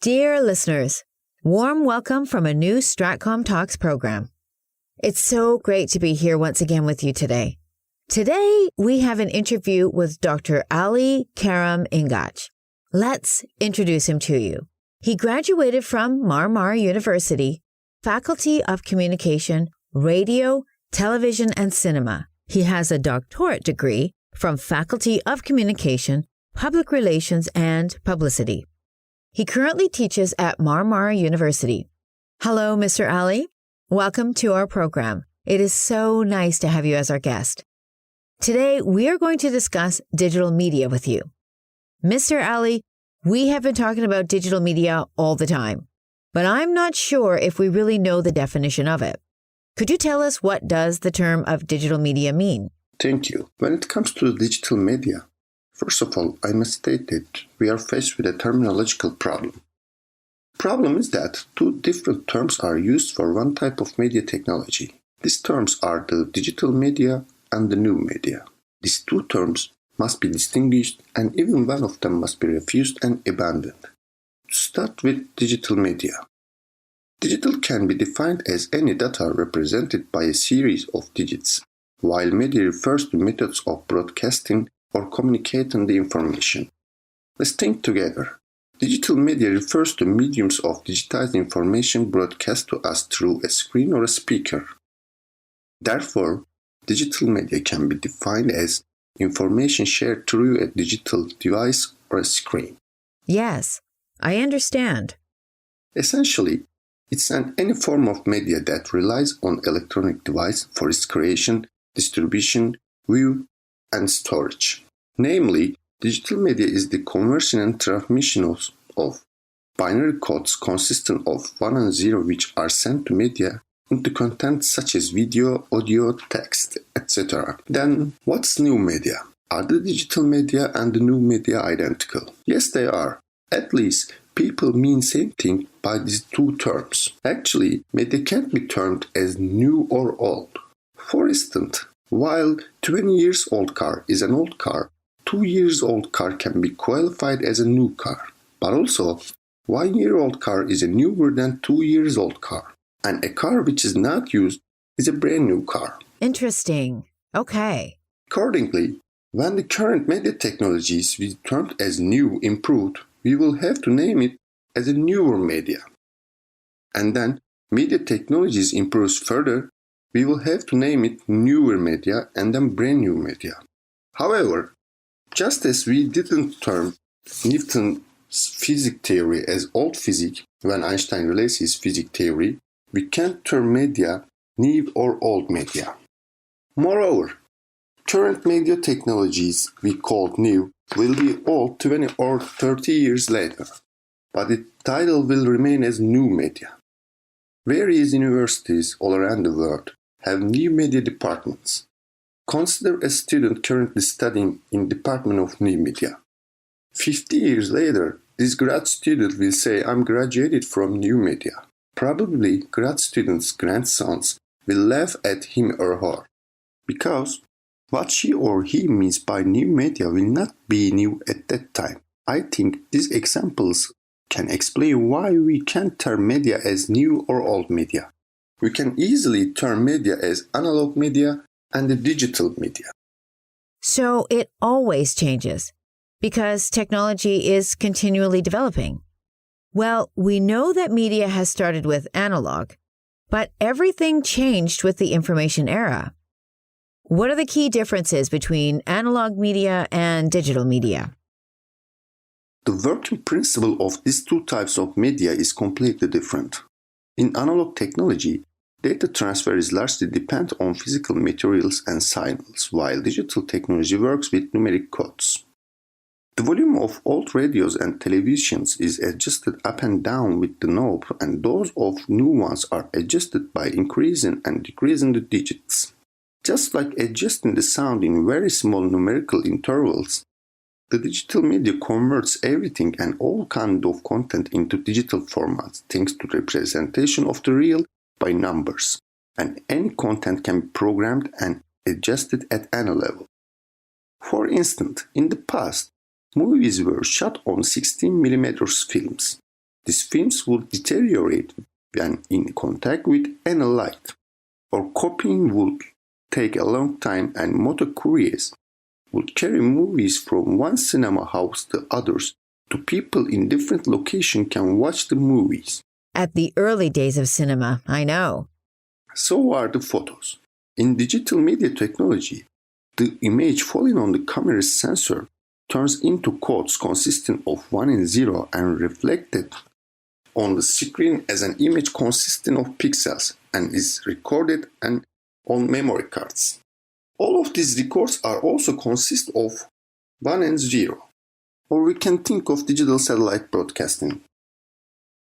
Dear listeners, warm welcome from a new StratcomTalks program. It's so great to be here once again with you today. Today, we have an interview with Dr. Ali Kerem İngeç. Let's introduce him to you. He graduated from Marmara University, Faculty of Communication, Radio, Television, and Cinema. He has a doctorate degree from Faculty of Communication, Public Relations, and Publicity. He currently teaches at Marmara University. Hello, Mr. Ali. Welcome to our program. It is so nice to have you as our guest. Today, we are going to discuss digital media with you. Mr. Ali, we have been talking about digital media all the time, but I'm not sure if we really know the definition of it. Could you tell us what does the term of digital media mean? Thank you. When it comes to digital media, first of all, I must state that we are faced with a terminological problem. The problem is that two different terms are used for one type of media technology. These terms are the digital media and the new media. These two terms must be distinguished, and even one of them must be refused and abandoned. To start with digital media. Digital can be defined as any data represented by a series of digits, while media refers to methods of broadcasting or communicating the information. Let's think together. Digital media refers to mediums of digitized information broadcast to us through a screen or a speaker. Therefore, digital media can be defined as information shared through a digital device or a screen. Yes, I understand. Essentially, it's any form of media that relies on electronic device for its creation, distribution, view, and storage. Namely, digital media is the conversion and transmission of binary codes consisting of 1 and 0 which are sent to media into content such as video, audio, text, etc. Then, what's new media? Are the digital media and the new media identical? Yes, they are. At least, people mean same thing by these two terms. Actually, media can't be termed as new or old. For instance, while 20 years old car is an old car, 2 years old car can be qualified as a new car. But also, 1 year old car is a newer than 2 years old car. And a car which is not used is a brand new car. Interesting. Okay. Accordingly, when the current media technologies we termed as new improved, we will have to name it as a newer media. And then media technologies improves further, we will have to name it newer media and then brand new media. However, just as we didn't term Newton's physics theory as old physics when Einstein released his physics theory, we can't term media new or old media. Moreover, current media technologies we call new will be old 20 or 30 years later, but the title will remain as new media. Various universities all around the world have new media departments. Consider a student currently studying in Department of New Media. 50 years later, this grad student will say, I'm graduated from new media. Probably grad students' grandsons will laugh at him or her, because what she or he means by new media will not be new at that time. I think these examples can explain why we can't term media as new or old media. We can easily term media as analog media and the digital media. So it always changes because technology is continually developing. Well, we know that media has started with analog, but everything changed with the information era. What are the key differences between analog media and digital media? The working principle of these two types of media is completely different. In analog technology, data transfer is largely dependent on physical materials and signals, while digital technology works with numeric codes. The volume of old radios and televisions is adjusted up and down with the knob, and those of new ones are adjusted by increasing and decreasing the digits. Just like adjusting the sound in very small numerical intervals, the digital media converts everything and all kind of content into digital formats thanks to representation of the real by numbers, and any content can be programmed and adjusted at any level. For instance, in the past, movies were shot on 16mm films. these films would deteriorate when in contact with any light, or copying would take a long time, and motor couriers would carry movies from one cinema house to others, to people in different locations can watch the movies. At the early days of cinema, I know. So are the photos. In digital media technology, the image falling on the camera's sensor turns into codes consisting of 1 and 0 and reflected on the screen as an image consisting of pixels and is recorded and on memory cards. All of these records are also consist of 1 and 0. Or we can think of digital satellite broadcasting.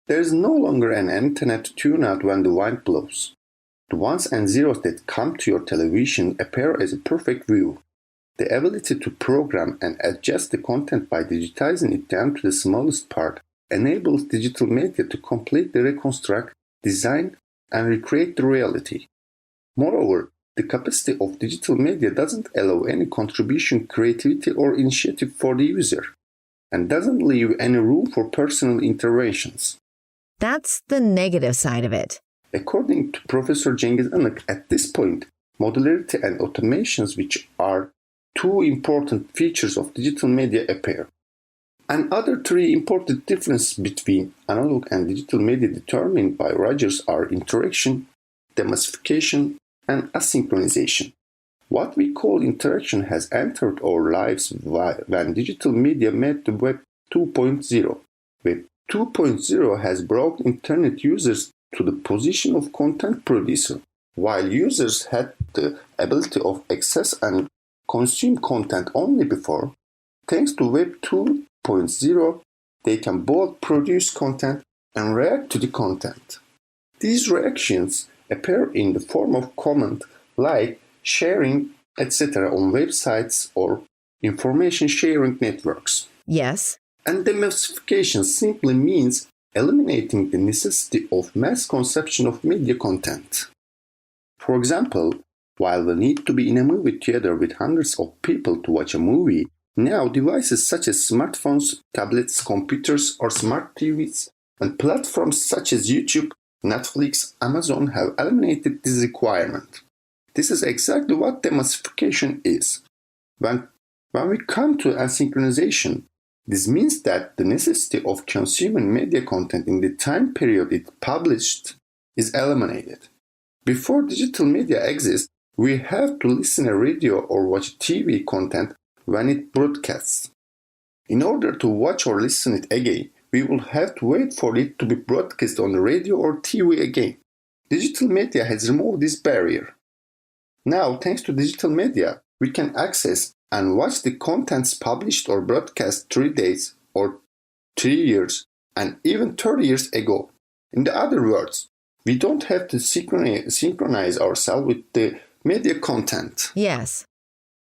There is no longer an antenna to tune out when the wind blows. The ones and zeros that come to your television appear as a perfect view. The ability to program and adjust the content by digitizing it down to the smallest part enables digital media to completely reconstruct, design, and recreate the reality. Moreover, the capacity of digital media doesn't allow any contribution, creativity, or initiative for the user, and doesn't leave any room for personal interventions. That's the negative side of it. According to Professor Cengiz Anık, at this point, modularity and automations, which are two important features of digital media, appear. And other three important differences between analog and digital media determined by Rogers are interaction, demassification, and asynchronization. What we call interaction has entered our lives when digital media met the Web 2.0. Web 2.0 has brought internet users to the position of content producer. While users had the ability of access and consume content only before, thanks to Web 2.0, they can both produce content and react to the content. These reactions appear in the form of comment, like, sharing, etc. on websites or information sharing networks. Yes. And demassification simply means eliminating the necessity of mass consumption of media content. For example, while we need to be in a movie theater with hundreds of people to watch a movie, now devices such as smartphones, tablets, computers, or smart TVs, and platforms such as YouTube, Netflix, Amazon have eliminated this requirement. This is exactly what demassification is. When we come to asynchronization, this means that the necessity of consuming media content in the time period it published is eliminated. Before digital media exists, we have to listen to radio or watch TV content when it broadcasts. In order to watch or listen it again, we will have to wait for it to be broadcast on the radio or TV again. Digital media has removed this barrier. Now, thanks to digital media, we can access and watch the contents published or broadcast 3 days or 3 years and even 30 years ago. In other words, we don't have to synchronize ourselves with the media content. Yes.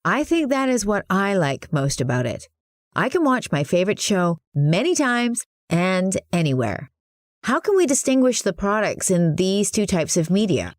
I think that is what I like most about it. I can watch my favorite show many times and anywhere. How can we distinguish the products in these two types of media?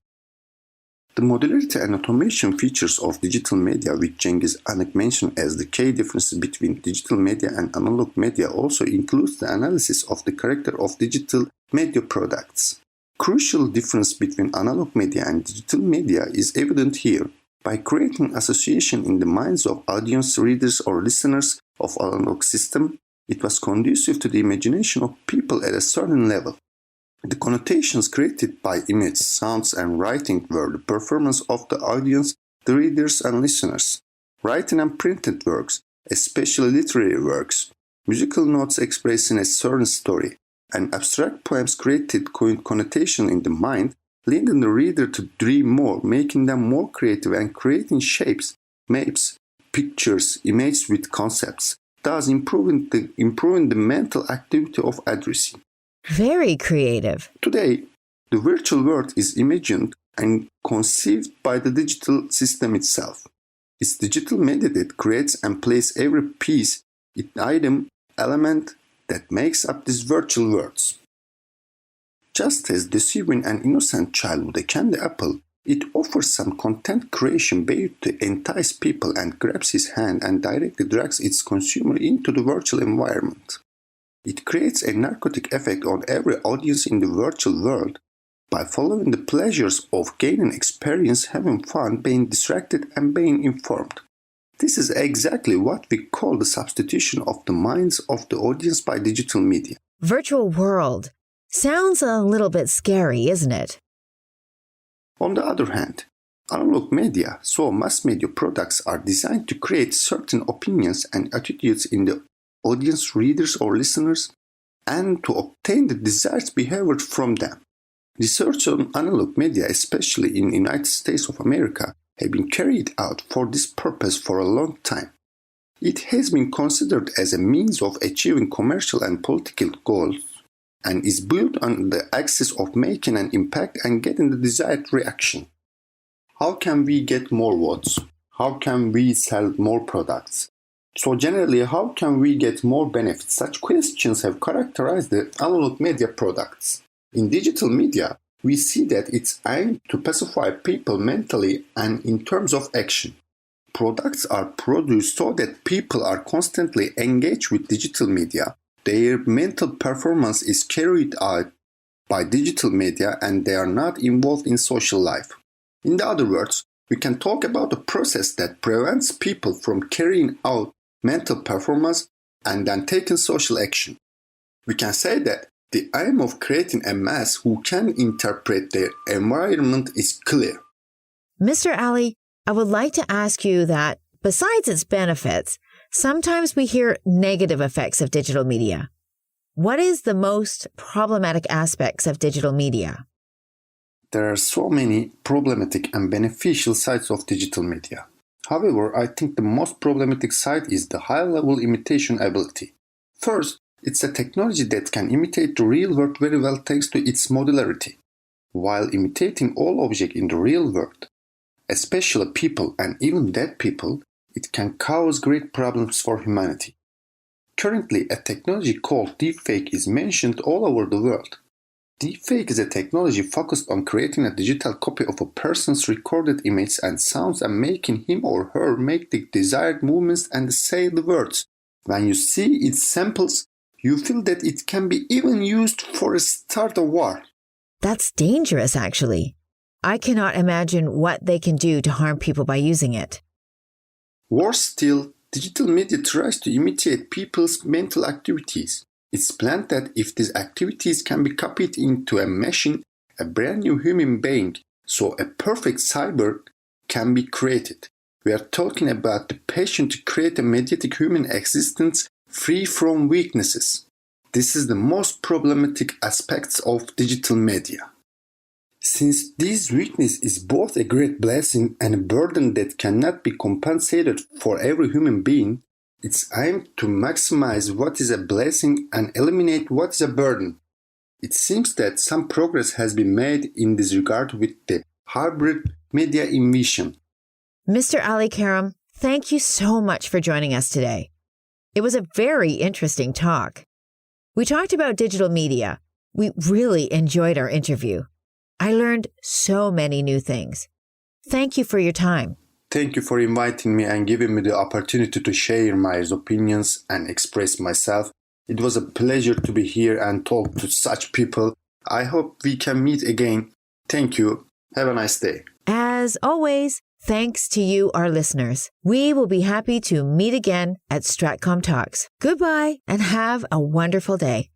The modularity and automation features of digital media, which Cengiz Anık mentioned as the key differences between digital media and analog media, also includes the analysis of the character of digital media products. Crucial difference between analog media and digital media is evident here. By creating association in the minds of audience, readers, or listeners of analog system, it was conducive to the imagination of people at a certain level. The connotations created by image, sounds, and writing were the performance of the audience, the readers, and listeners. Written and printed works, especially literary works, musical notes expressing a certain story, and abstract poems created connotation in the mind, leading the reader to dream more, making them more creative and creating shapes, maps, pictures, images with concepts, thus improving the mental activity of addressing. Very creative. Today, the virtual world is imagined and conceived by the digital system itself. It's digital media that creates and places every piece, item, element that makes up these virtual worlds. Just as deceiving an innocent child with a candy apple, it offers some content creation bait to entice people and grabs his hand and directly drags its consumer into the virtual environment. It creates a narcotic effect on every audience in the virtual world by following the pleasures of gaining experience, having fun, being distracted, and being informed. This is exactly what we call the substitution of the minds of the audience by digital media. Virtual world. Sounds a little bit scary, isn't it? On the other hand, analog media, so mass media products, are designed to create certain opinions and attitudes in the audience, readers or listeners, and to obtain the desired behavior from them. Research on analog media, especially in the United States of America, have been carried out for this purpose for a long time. It has been considered as a means of achieving commercial and political goals and is built on the axis of making an impact and getting the desired reaction. How can we get more votes? How can we sell more products? So generally, how can we get more benefits? Such questions have characterized the analog media products. In digital media, we see that it's aimed to pacify people mentally and in terms of action. Products are produced so that people are constantly engaged with digital media. Their mental performance is carried out by digital media and they are not involved in social life. In other words, we can talk about a process that prevents people from carrying out mental performance and then taking social action. We can say that the aim of creating a mass who can interpret their environment is clear. Mr. Ali, I would like to ask you that, besides its benefits, sometimes we hear negative effects of digital media. What is the most problematic aspects of digital media? There are so many problematic and beneficial sides of digital media. However, I think the most problematic side is the high-level imitation ability. First, it's a technology that can imitate the real world very well thanks to its modularity. While imitating all objects in the real world, especially people and even dead people, it can cause great problems for humanity. Currently, a technology called deepfake is mentioned all over the world. Deepfake is a technology focused on creating a digital copy of a person's recorded image and sounds and making him or her make the desired movements and say the words. When you see its samples, you feel that it can be even used for a start of war. That's dangerous, actually. I cannot imagine what they can do to harm people by using it. Worse still, digital media tries to imitate people's mental activities. It's planned that if these activities can be copied into a machine, a brand new human being, so a perfect cyborg, can be created. We are talking about the passion to create a mediatic human existence free from weaknesses. This is the most problematic aspects of digital media. Since this weakness is both a great blessing and a burden that cannot be compensated for every human being, it's aimed to maximize what is a blessing and eliminate what is a burden. It seems that some progress has been made in this regard with the hybrid media invention. Mr. Ali Kerem, thank you so much for joining us today. It was a very interesting talk. We talked about digital media. We really enjoyed our interview. I learned so many new things. Thank you for your time. Thank you for inviting me and giving me the opportunity to share my opinions and express myself. It was a pleasure to be here and talk to such people. I hope we can meet again. Thank you. Have a nice day. As always, thanks to you, our listeners. We will be happy to meet again at StratcomTalks. Goodbye and have a wonderful day.